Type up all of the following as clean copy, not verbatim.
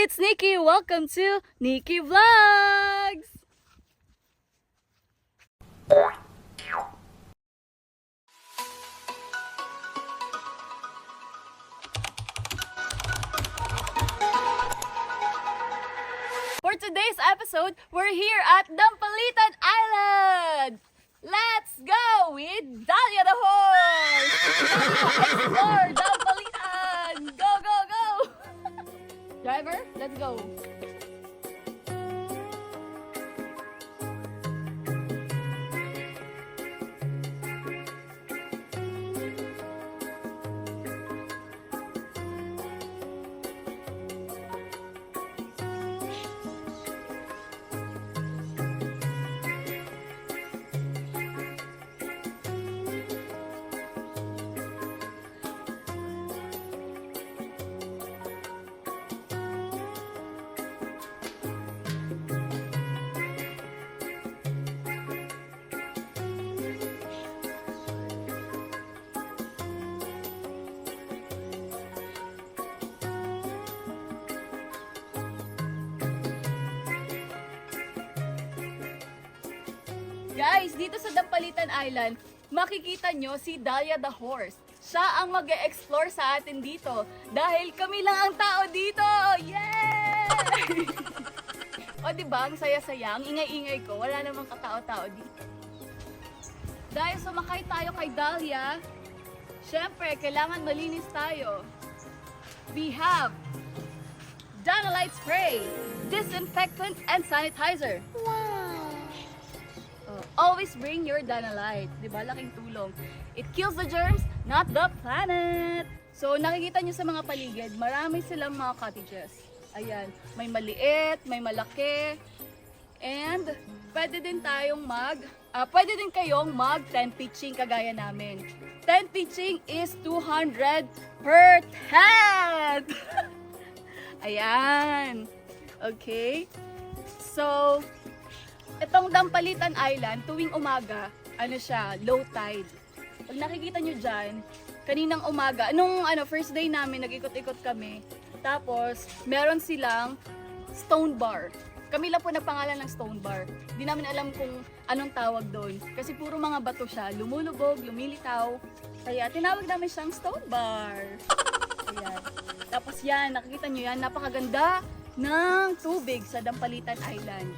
it's Nikki. Welcome to Nikki Vlogs! For today's episode, we're here at Dampalitan Island! Let's go with Dahlia the Horse! Explore Dampalitan! Go, go, go! Driver, let's go! Guys, dito sa Dampalitan Island, makikita nyo si Dahlia the Horse. Siya ang mag-e-explore sa atin dito dahil kami lang ang tao dito! Yay! O diba, ang saya-saya, ang ingay-ingay ko, wala namang katao-tao dito. Dahil sumakay tayo kay Dahlia, syempre, kailangan malinis tayo. We have Danalite spray, disinfectant, and sanitizer. Always bring your Danalite. Diba? Laking tulong. It kills the germs, not the planet. So, nakikita nyo sa mga paligid, marami silang mga cottages. Ayan. May maliit, may malaki. And, pwede din kayong mag tent pitching kagaya namin. Tent pitching is 200 per tent! Ayan. Okay. So, itong Dampalitan Island, tuwing umaga, ano siya, low tide. Pag nakikita nyo dyan, kaninang umaga, first day namin, nag-ikot-ikot kami. Tapos, meron silang stone bar. Kami lang po nagpangalan ng stone bar. Di namin alam kung anong tawag doon. Kasi puro mga bato siya, lumulubog, lumilitaw. Kaya tinawag namin siyang stone bar. Ayan. Tapos yan, nakikita nyo yan, napakaganda ng tubig sa Dampalitan Island.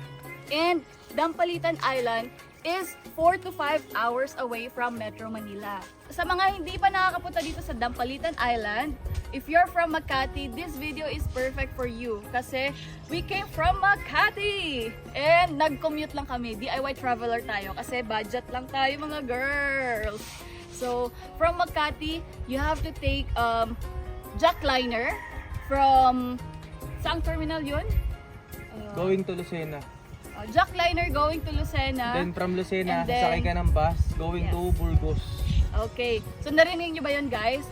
And Dampalitan Island is 4 to 5 hours away from Metro Manila. Sa mga hindi pa nakakapunta dito sa Dampalitan Island, if you're from Makati, this video is perfect for you. Kasi we came from Makati! And nag-commute lang kami. DIY traveler tayo kasi budget lang tayo mga girls. So, from Makati, you have to take jackliner from... Saang terminal yun? Going to Lucena. Jackliner going to Lucena. Then from Lucena, sasakay ka ng bus going to Burgos. Okay. So narinig nyo ba yun guys?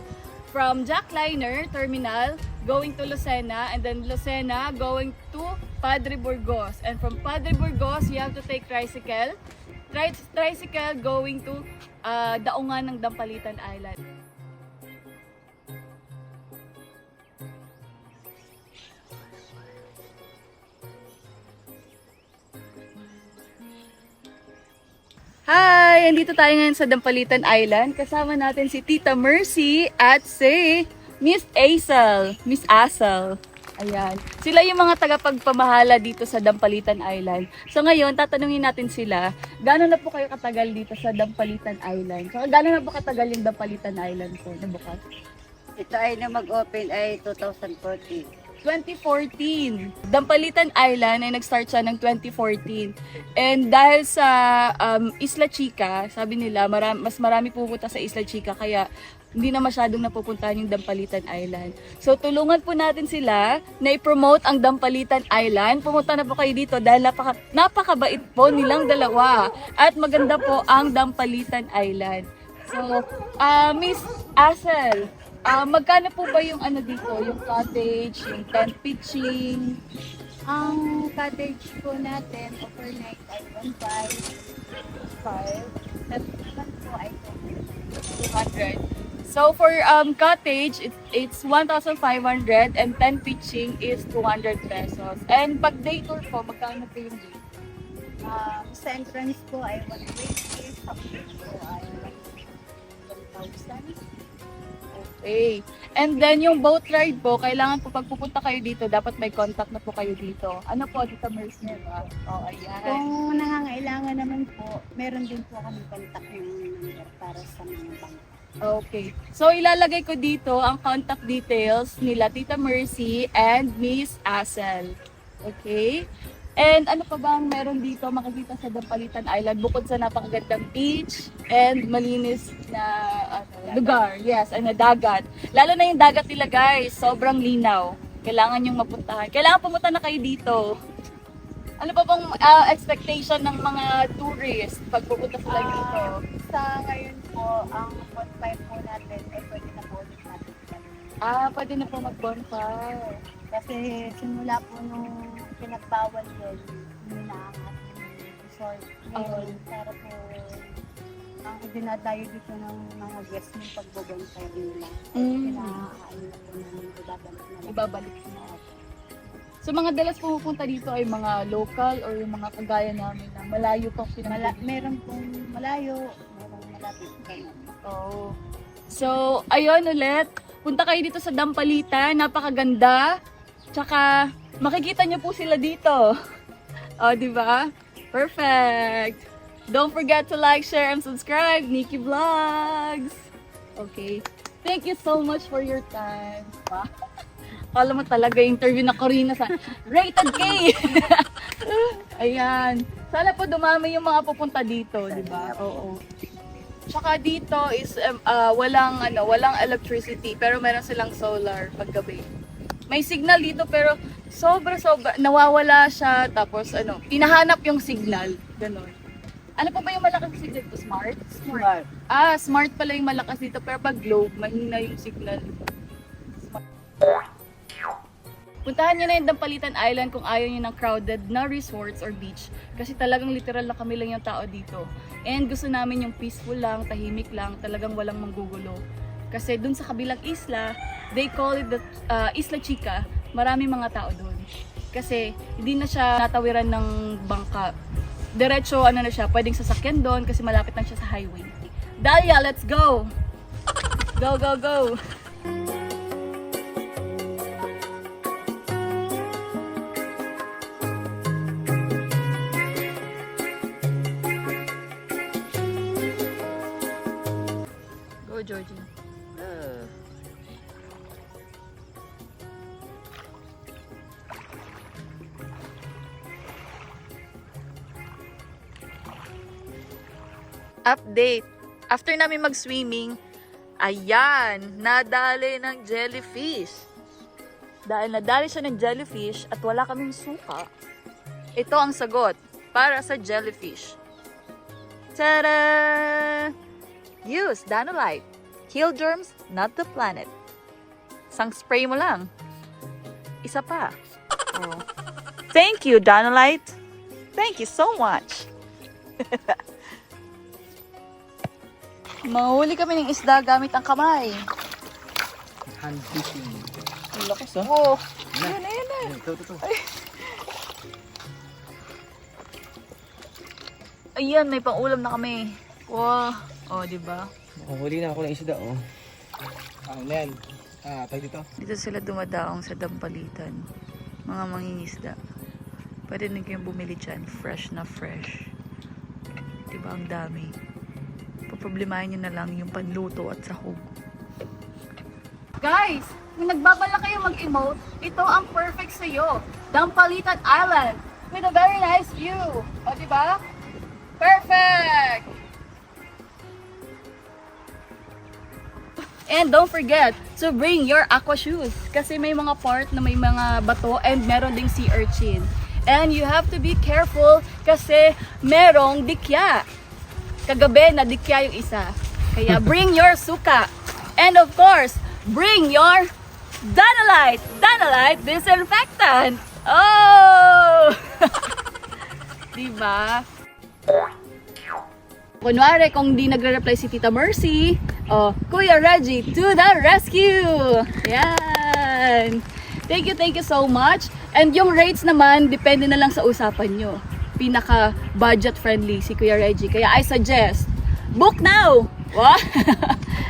From Jackliner Terminal going to Lucena, and then Lucena going to Padre Burgos. And from Padre Burgos, you have to take tricycle. Tricycle going to daungan ng Dampalitan Island. Hi! Andito tayo ngayon sa Dampalitan Island. Kasama natin si Tita Mercy at si Miss Asel. Miss Asel. Ayan. Sila yung mga tagapagpamahala dito sa Dampalitan Island. So ngayon, tatanungin natin sila, gano'n na po kayo katagal dito sa Dampalitan Island? So gano'n na po katagal yung Dampalitan Island po na bukas? Ito ay na mag-open ay 2014. 2014. Dampalitan Island ay nag-start siya ng 2014. And dahil sa Isla Chica, sabi nila mas marami pupunta sa Isla Chica kaya hindi na masyadong napupuntahan yung Dampalitan Island. So tulungan po natin sila na i-promote ang Dampalitan Island. Pumunta na po kayo dito dahil napakabait po nilang dalawa. At maganda po ang Dampalitan Island. So, Miss Asel, magkano po ba yung dito, yung cottage, yung tent pitching? Ang cottage po natin overnight ay 1,500. Tapos naman po ay 200. So for cottage, it's 1,500 and 10 pitching is 200 pesos. And pag day tour po, magkano po yung day? Sa entrance po ay 120, sa pitch po ay 1,000. Okay. And then yung boat ride po, kailangan po pag pupunta kayo dito, dapat may contact na po kayo dito. Ano po, Tita Mercy, ba? Oh, ayan. Kung nangangailangan naman po, meron din po kami contact ng number para sa mga bangka. Okay. So, ilalagay ko dito ang contact details nila Tita Mercy and Miss Asel. Okay? And ano pa bang meron dito makikita sa Dampalitan Island bukod sa napakagandang beach and malinis na lugar. Yes, na dagat. Lalo na yung dagat nila guys, sobrang linaw. Kailangan yung mapuntahan. Kailangan pumunta na kayo dito. Ano pa bang expectation ng mga tourists pag pupunta sila dito? Sa ngayon po, ang bonfire po natin ay pwede na po ulit natin. Pwede na po mag-bonfire. Kasi simula po nung pinagbawal yun, yun na ang ating resort. Ngayon, para po ang dinadayo dito ng mga guests ng pagbobonfire nila. Pinakain na po namin, Ibabalik na. So mga dalas pumupunta dito ay mga local or yung mga kagaya namin na malayo pang Meron pong malayo, meron malapit. Oh. So, ayun ulit. Punta kayo dito sa Dampalitan. Napakaganda. Tsaka, makikita niyo po sila dito. Oh, di ba? Perfect. Don't forget to like, share, and subscribe. Nikki Vlogs. Okay. Thank you so much for your time. Kala mo talaga interview na Corina sa Rated K. Ayan. Sana po dumami yung mga pupunta dito, di ba? Oo. Tsaka dito is walang electricity pero meron silang solar paggabi. May signal dito pero sobra nawawala siya tapos hinahanap yung signal, ganun. Ano pa ba yung malakas na signal dito? Smart? Smart pala yung malakas dito pero pag globe mahina yung signal. Puntahan nyo na yung Dampalitan Island kung ayaw nyo ng crowded na resorts or beach. Kasi talagang literal na kami lang yung tao dito. And gusto namin yung peaceful lang, tahimik lang, talagang walang manggugulo. Kasi dun sa kabilang isla, they call it the Isla Chica, maraming mga tao dun. Kasi hindi na siya natawiran ng bangka. Diretso na siya, pwedeng sasakyan doon kasi malapit lang siya sa highway. Dalia, let's go! Go, go, go! Go, Georgie. Update. After namin mag-swimming, ayan, nadali ng jellyfish. Dahil nadali siya ng jellyfish at wala kaming suka, ito ang sagot para sa jellyfish. Tada! Use Danolite. Kill germs, not the planet. Sang spray mo lang. Isa pa. Oh. Thank you, Danolite. Thank you so much. Mahuli kami ng isda gamit ang kamay. Hand fishing. Ang lakas, oh. Yun na. Ito. Ayan, may pang-ulam na kami. Wow. Oh, diba? Nakahuli na ako ng isda, oh. Ano yan? Tayo dito. Dito sila dumadaong sa Dampalitan. Mga mangingisda. Pwede na kayong bumili dyan. Fresh na fresh. Diba, ang dami. Paproblemahin nyo na lang yung panluto at sahog. Guys, kung nagbabala kayo mag-emote, ito ang perfect sa'yo. Dampalitan Island with a very nice view. O, diba? Perfect! And don't forget to bring your aqua shoes kasi may mga part na may mga bato and meron ding sea urchin. And you have to be careful kasi merong dikya. Kagabi na dikya yung isa. Kaya bring your suka. And of course, bring your Danolite. Danolite disinfectant. Oh! Diba? Kunwari, kung di nagre-reply si Tita Mercy, Oh, Kuya Reggie to the rescue! Yan! Thank you so much. And yung rates naman, depende na lang sa usapan nyo. Pinaka budget friendly si Kuya Reggie. Kaya I suggest, book now! Wow!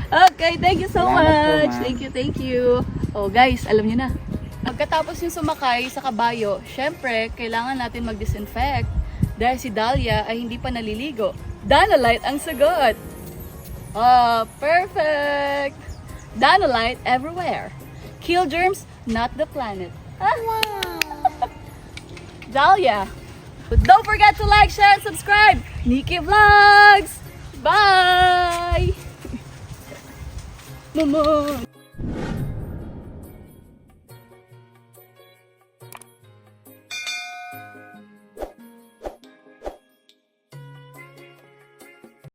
Okay, thank you so Salamat po, much. ma'am. Thank you. Oh guys, alam nyo na. Pagkatapos yung sumakay sa kabayo, syempre, kailangan natin mag-disinfect. Dahil si Dahlia ay hindi pa naliligo. Danolite ang sagot. Oh, perfect! Danolite everywhere. Kill germs, not the planet. Wow! Dahlia. Don't forget to like, share, and subscribe. Nikki Vlogs! Bye! Mama!